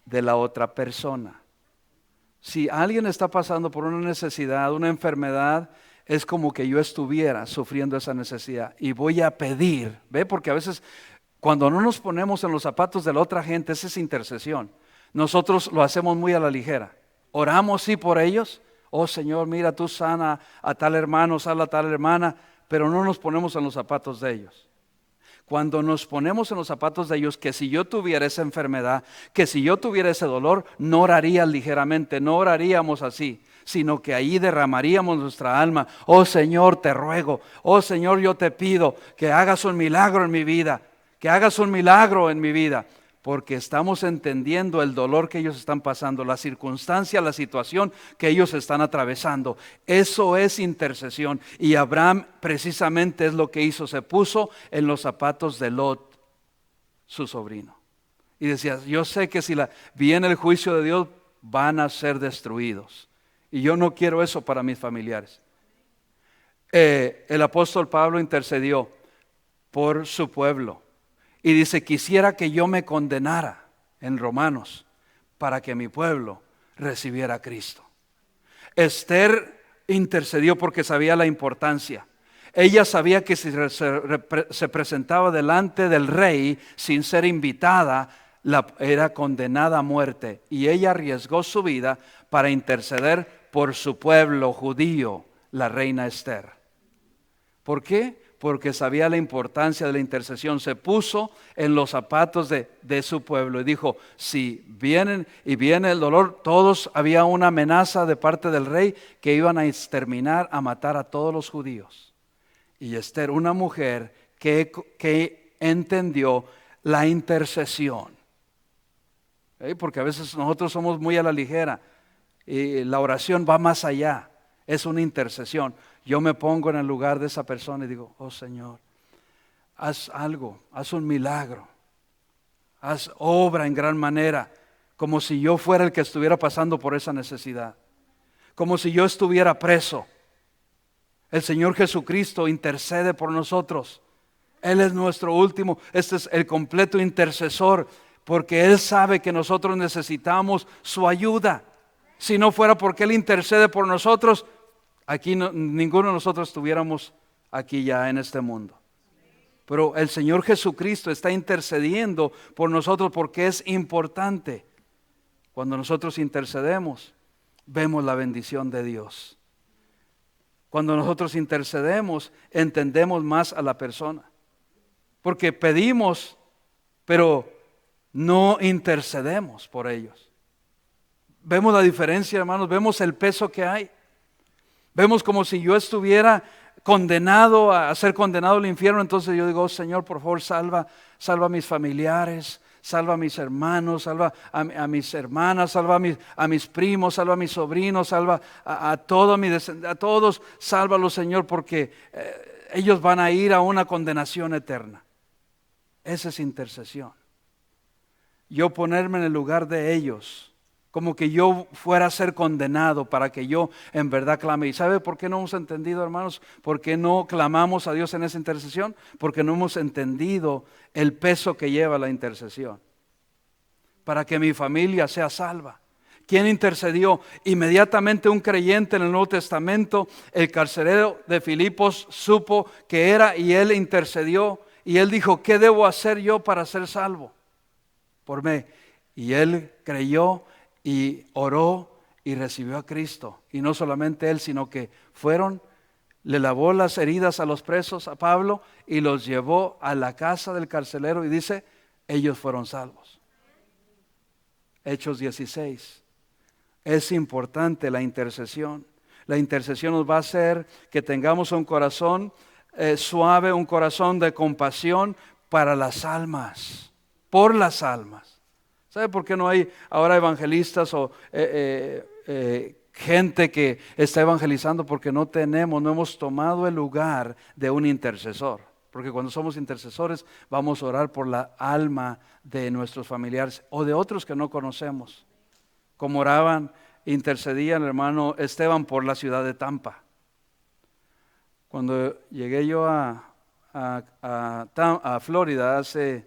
de la otra persona. Si alguien está pasando por una necesidad, una enfermedad, es como que yo estuviera sufriendo esa necesidad y voy a pedir, ¿ve? Porque a veces cuando no nos ponemos en los zapatos de la otra gente, esa es intercesión. Nosotros lo hacemos muy a la ligera. Oramos sí por ellos. Oh Señor, mira, tú sana a tal hermano, sana a tal hermana, pero no nos ponemos en los zapatos de ellos. Cuando nos ponemos en los zapatos de ellos, que si yo tuviera esa enfermedad, que si yo tuviera ese dolor, no oraría ligeramente, no oraríamos así, sino que ahí derramaríamos nuestra alma. Oh Señor, te ruego, oh Señor, yo te pido que hagas un milagro en mi vida, que hagas un milagro en mi vida, porque estamos entendiendo el dolor que ellos están pasando, la circunstancia, la situación que ellos están atravesando. Eso es intercesión. Y Abraham precisamente es lo que hizo, se puso en los zapatos de Lot, su sobrino. Y decía, yo sé que si viene el juicio de Dios, van a ser destruidos. Y yo no quiero eso para mis familiares. El apóstol Pablo intercedió por su pueblo. Y dice, quisiera que yo me condenara en Romanos para que mi pueblo recibiera a Cristo. Esther intercedió porque sabía la importancia. Ella sabía que si se presentaba delante del rey sin ser invitada, era condenada a muerte. Y ella arriesgó su vida para interceder por su pueblo judío, la reina Esther. ¿Por qué? Porque sabía la importancia de la intercesión. Se puso en los zapatos de su pueblo y dijo, si viene el dolor, había una amenaza de parte del rey que iban a exterminar, a matar a todos los judíos. Y Esther, una mujer que entendió la intercesión. Porque a veces nosotros somos muy a la ligera y la oración va más allá, es una intercesión. Yo me pongo en el lugar de esa persona y digo, oh Señor, haz algo, haz un milagro, haz obra en gran manera, como si yo fuera el que estuviera pasando por esa necesidad, como si yo estuviera preso. El Señor Jesucristo intercede por nosotros. Él es nuestro último, este es el completo intercesor, porque Él sabe que nosotros necesitamos su ayuda. Si no fuera porque Él intercede por nosotros, aquí ninguno de nosotros estuviéramos aquí ya en este mundo. Pero el Señor Jesucristo está intercediendo por nosotros porque es importante. Cuando nosotros intercedemos, vemos la bendición de Dios. Cuando nosotros intercedemos, entendemos más a la persona. Porque pedimos, pero no intercedemos por ellos. Vemos la diferencia, hermanos, vemos el peso que hay. Vemos como si yo estuviera condenado a ser condenado al infierno. Entonces yo digo, oh, Señor, por favor, salva a mis familiares, salva a mis hermanos, salva a mis hermanas, salva a mis primos, salva a mis sobrinos, salva a todos, sálvalos, Señor, porque ellos van a ir a una condenación eterna. Esa es intercesión. Yo ponerme en el lugar de ellos, como que yo fuera a ser condenado para que yo en verdad clame. ¿Y sabe por qué no hemos entendido, hermanos? ¿Por qué no clamamos a Dios en esa intercesión? Porque no hemos entendido el peso que lleva la intercesión. Para que mi familia sea salva. ¿Quién intercedió? Inmediatamente un creyente en el Nuevo Testamento, el carcelero de Filipos supo que era y él intercedió. Y él dijo, ¿qué debo hacer yo para ser salvo? Por mí. Y él creyó y oró y recibió a Cristo. Y no solamente él, sino que le lavó las heridas a los presos, a Pablo, y los llevó a la casa del carcelero y dice, ellos fueron salvos. Hechos 16. Es importante la intercesión. La intercesión nos va a hacer que tengamos un corazón suave, un corazón de compasión para las almas, por las almas. ¿Sabe por qué no hay ahora evangelistas o gente que está evangelizando? Porque no hemos tomado el lugar de un intercesor. Porque cuando somos intercesores vamos a orar por la alma de nuestros familiares o de otros que no conocemos. Como intercedían el hermano Esteban por la ciudad de Tampa. Cuando llegué yo a Florida hace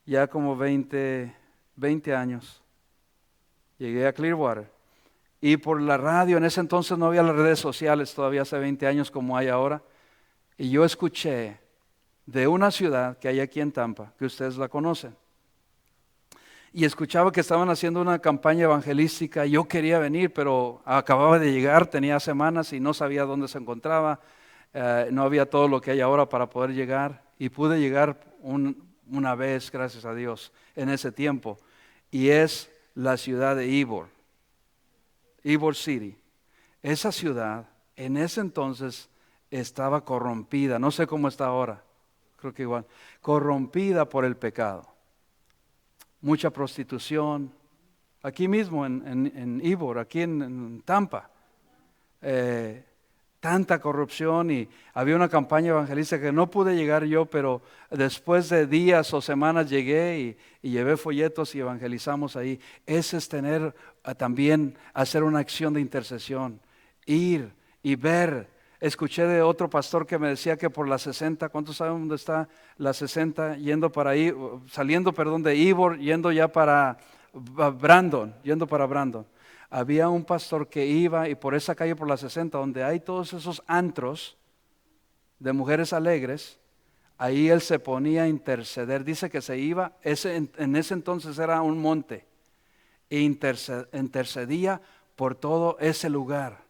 ya como 20 años, llegué a Clearwater. Y por la radio, en ese entonces no había las redes sociales, todavía hace 20 años como hay ahora. Y yo escuché de una ciudad que hay aquí en Tampa, que ustedes la conocen. Y escuchaba que estaban haciendo una campaña evangelística. Yo quería venir, pero acababa de llegar, tenía semanas y no sabía dónde se encontraba. No había todo lo que hay ahora para poder llegar. Y pude llegar una vez, gracias a Dios, en ese tiempo. Y es la ciudad de Ybor City. Esa ciudad en ese entonces estaba corrompida, no sé cómo está ahora, creo que igual, corrompida por el pecado. Mucha prostitución, aquí mismo en Ybor, aquí en Tampa. Tanta corrupción, y había una campaña evangelística que no pude llegar yo, pero después de días o semanas llegué y llevé folletos y evangelizamos ahí. Ese es tener también, hacer una acción de intercesión, ir y ver. Escuché de otro pastor que me decía que por la 60, ¿cuántos saben dónde está la 60? Yendo para ahí, saliendo, de Ybor, yendo ya para Brandon, había un pastor que iba, y por esa calle, por la 60, donde hay todos esos antros de mujeres alegres, ahí él se ponía a interceder. Dice que se iba, en ese entonces era un monte, e intercedía por todo ese lugar,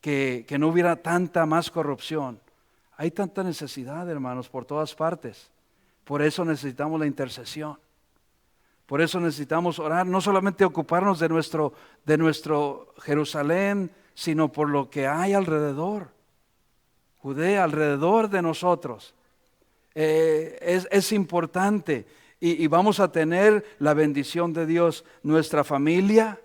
que no hubiera tanta más corrupción. Hay tanta necesidad, hermanos, por todas partes. Por eso necesitamos la intercesión. Por eso necesitamos orar, no solamente ocuparnos de nuestro Jerusalén, sino por lo que hay alrededor. Judea, alrededor de nosotros. Es importante, y vamos a tener la bendición de Dios. Nuestra familia,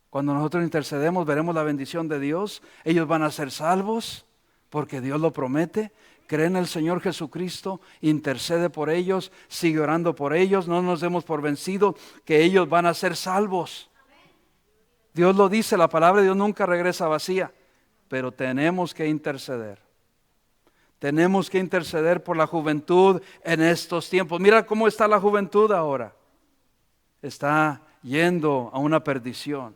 cuando nosotros intercedemos, veremos la bendición de Dios. Ellos van a ser salvos, porque Dios lo promete. Cree en el Señor Jesucristo, intercede por ellos, sigue orando por ellos, no nos demos por vencidos que ellos van a ser salvos. Dios lo dice, la palabra de Dios nunca regresa vacía, pero tenemos que interceder. Tenemos que interceder por la juventud en estos tiempos. Mira cómo está la juventud ahora. Está yendo a una perdición.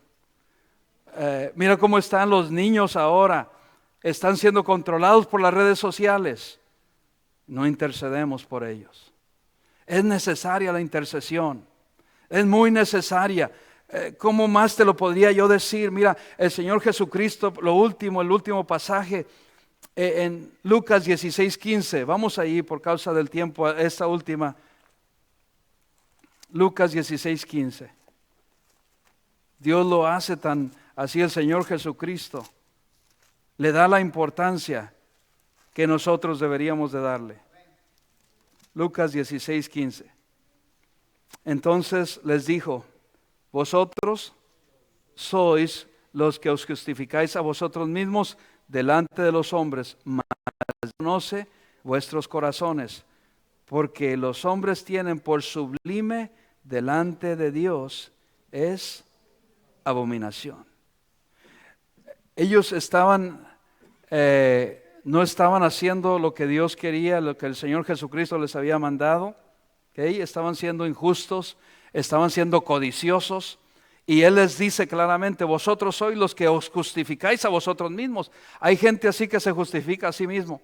Mira cómo están los niños ahora. Están siendo controlados por las redes sociales. No intercedemos por ellos. Es necesaria la intercesión. Es muy necesaria. ¿Cómo más te lo podría yo decir? Mira, el Señor Jesucristo, el último pasaje en Lucas 16:15. Vamos ahí por causa del tiempo, esta última. Lucas 16:15. Dios lo hace tan así, el Señor Jesucristo. Le da la importancia que nosotros deberíamos de darle. Lucas 16:15. Entonces les dijo: vosotros sois los que os justificáis a vosotros mismos delante de los hombres, mas conoce vuestros corazones, porque los hombres tienen por sublime delante de Dios es abominación. Ellos no estaban haciendo lo que Dios quería, lo que el Señor Jesucristo les había mandado. Estaban siendo injustos, estaban siendo codiciosos. Y Él les dice claramente: vosotros sois los que os justificáis a vosotros mismos. Hay gente así que se justifica a sí mismo.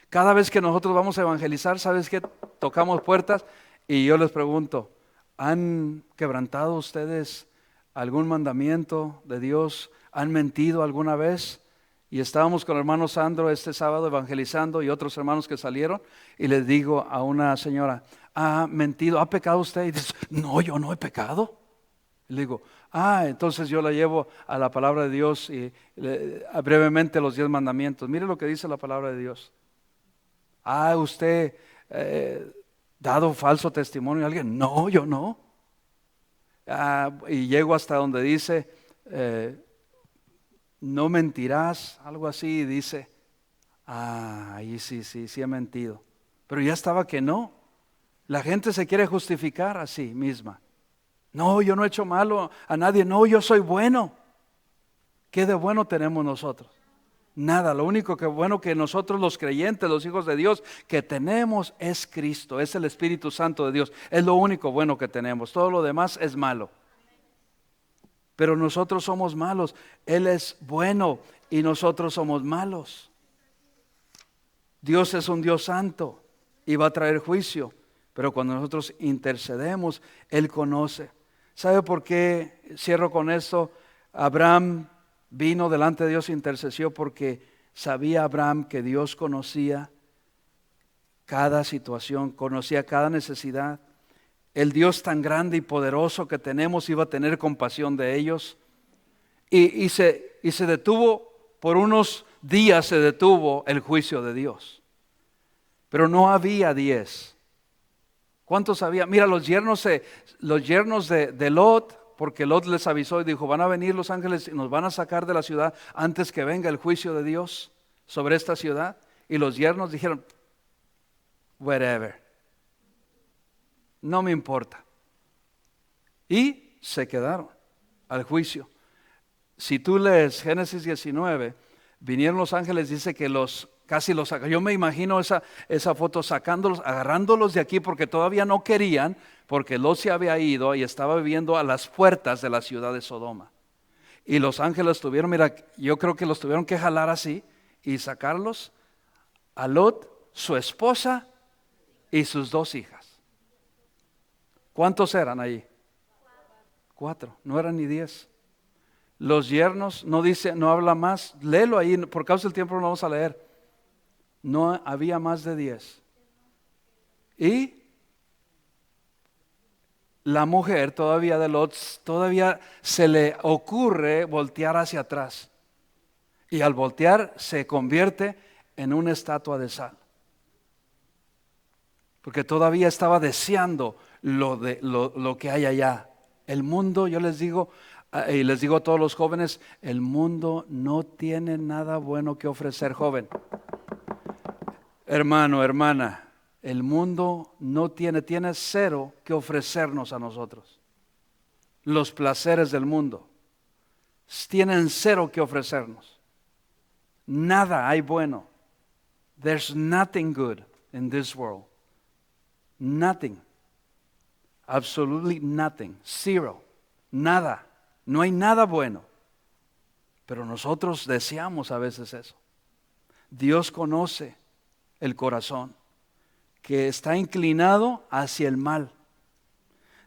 Cada vez que nosotros vamos a evangelizar, ¿sabes qué? Tocamos puertas y yo les pregunto: ¿han quebrantado ustedes algún mandamiento de Dios? ¿Han mentido alguna vez? Y estábamos con el hermano Sandro este sábado evangelizando, y otros hermanos que salieron, y les digo a una señora: ¿ha mentido? ¿Ha pecado usted? Y dice: no, yo no he pecado. Y le digo: entonces yo la llevo a la palabra de Dios y brevemente los 10 mandamientos. Mire lo que dice la palabra de Dios. ¿Usted dado falso testimonio a alguien? No, yo no. Y llego hasta donde dice: no mentirás, algo así, y dice: ahí sí he mentido. Pero ya estaba que no. La gente se quiere justificar a sí misma. No, yo no he hecho malo a nadie. No, yo soy bueno. ¿Qué de bueno tenemos nosotros? Nada. Lo único que bueno que nosotros, los creyentes, los hijos de Dios, que tenemos es Cristo, es el Espíritu Santo de Dios. Es lo único bueno que tenemos. Todo lo demás es malo. pero nosotros somos malos. Él es bueno y nosotros somos malos. Dios es un Dios santo y va a traer juicio, pero cuando nosotros intercedemos, Él conoce. ¿Sabe por qué? Cierro con esto. Abraham vino delante de Dios e intercesió porque sabía Abraham que Dios conocía cada situación, conocía cada necesidad. El Dios tan grande y poderoso que tenemos iba a tener compasión de ellos. Y se detuvo, por unos días se detuvo el juicio de Dios. Pero no había 10. ¿Cuántos había? Mira, los yernos de Lot, porque Lot les avisó y dijo, van a venir los ángeles y nos van a sacar de la ciudad antes que venga el juicio de Dios sobre esta ciudad. Y los yernos dijeron, whatever, no me importa. Y se quedaron al juicio. Si tú lees Génesis 19, vinieron los ángeles, dice que casi los sacaron. Yo me imagino esa foto sacándolos, agarrándolos de aquí porque todavía no querían, porque Lot se había ido y estaba viviendo a las puertas de la ciudad de Sodoma. Y los ángeles yo creo que los tuvieron que jalar así y sacarlos a Lot, su esposa y sus 2 hijas. ¿Cuántos eran ahí? 4, no eran ni 10. Los yernos, no habla más, léelo ahí, por causa del tiempo no lo vamos a leer. No había más de 10. Y la mujer todavía de Lot, todavía se le ocurre voltear hacia atrás. Y al voltear se convierte en una estatua de sal. Porque todavía estaba deseando lo que hay allá. El mundo, yo les digo, y les digo a todos los jóvenes, el mundo no tiene nada bueno que ofrecer, joven. Hermano, hermana, el mundo no tiene 0 que ofrecernos a nosotros. Los placeres del mundo tienen 0 que ofrecernos. Nada hay bueno. There's nothing good in this world. Nothing. Absolutely nothing. 0. Nada. No hay nada bueno. Pero nosotros deseamos a veces eso. Dios conoce el corazón que está inclinado hacia el mal.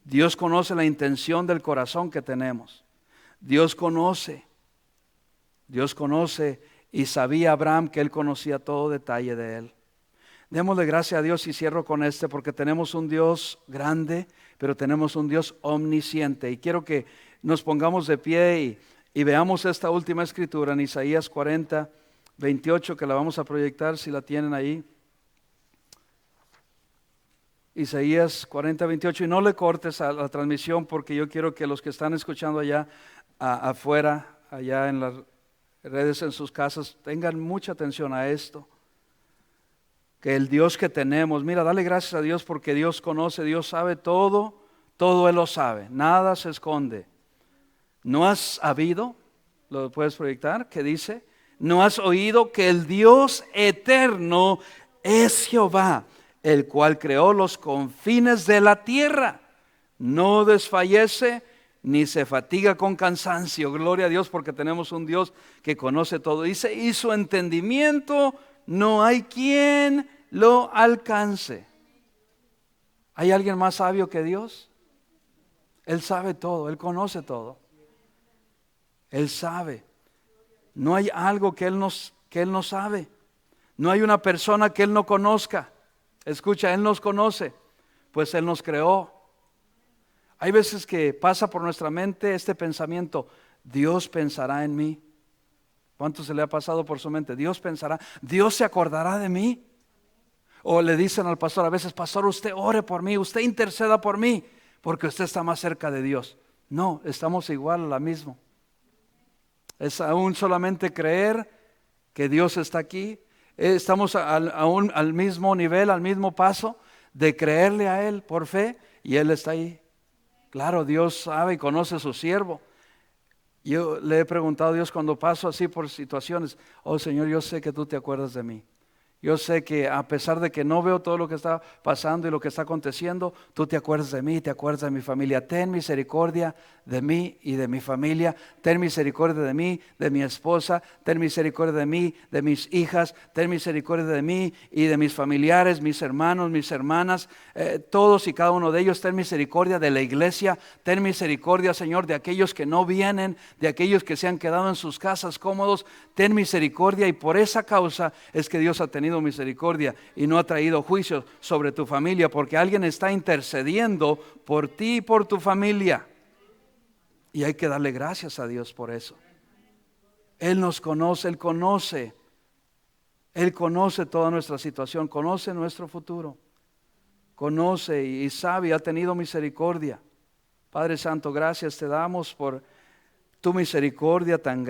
Dios conoce la intención del corazón que tenemos. Dios conoce y sabía Abraham que él conocía todo detalle de él. Démosle gracias a Dios y cierro con porque tenemos un Dios grande, pero tenemos un Dios omnisciente. Y quiero que nos pongamos de pie y veamos esta última escritura en Isaías 40, 28, que la vamos a proyectar si la tienen ahí. Isaías 40, 28, y no le cortes a la transmisión porque yo quiero que los que están escuchando allá afuera, allá en las redes, en sus casas, tengan mucha atención a esto. Que el Dios que tenemos, mira, dale gracias a Dios porque Dios conoce, Dios sabe todo Él lo sabe, nada se esconde. ¿No has habido? ¿Lo puedes proyectar? ¿Qué dice? ¿No has oído que el Dios eterno es Jehová, el cual creó los confines de la tierra? No desfallece ni se fatiga con cansancio. Gloria a Dios porque tenemos un Dios que conoce todo. Dice, y su entendimiento no hay quien lo alcance. ¿Hay alguien más sabio que Dios? Él sabe todo, Él conoce todo. Él sabe. No hay algo que Él no sabe. No hay una persona que Él no conozca. Escucha, Él nos conoce, pues Él nos creó. Hay veces que pasa por nuestra mente este pensamiento, Dios pensará en mí. ¿Cuánto se le ha pasado por su mente? Dios pensará, Dios se acordará de mí. O le dicen al pastor a veces, pastor, usted ore por mí, usted interceda por mí, porque usted está más cerca de Dios. No, estamos igual a la misma. Es aún solamente creer que Dios está aquí. Estamos aún al mismo nivel, al mismo paso de creerle a Él por fe y Él está ahí. Claro, Dios sabe y conoce a su siervo. Yo le he preguntado a Dios cuando paso así por situaciones, oh Señor, yo sé que tú te acuerdas de mí. Yo sé que a pesar de que no veo todo lo que está pasando y lo que está aconteciendo, tú te acuerdas de mí, te acuerdas de mi familia. Ten misericordia de mí y de mi familia. Ten misericordia de mí, de mi esposa. Ten misericordia de mí, de mis hijas. Ten misericordia de mí y de mis familiares, mis hermanos, mis hermanas. Todos y cada uno de ellos. Ten misericordia de la iglesia. Ten misericordia, Señor, de aquellos que no vienen, de aquellos que se han quedado en sus casas cómodos. Ten misericordia, y por esa causa es que Dios ha tenido misericordia y no ha traído juicio sobre tu familia, porque alguien está intercediendo por ti y por tu familia, y hay que darle gracias a Dios por eso. Él nos conoce, Él conoce toda nuestra situación, conoce nuestro futuro, conoce y sabe y ha tenido misericordia. Padre Santo, gracias te damos por tu misericordia tan grande.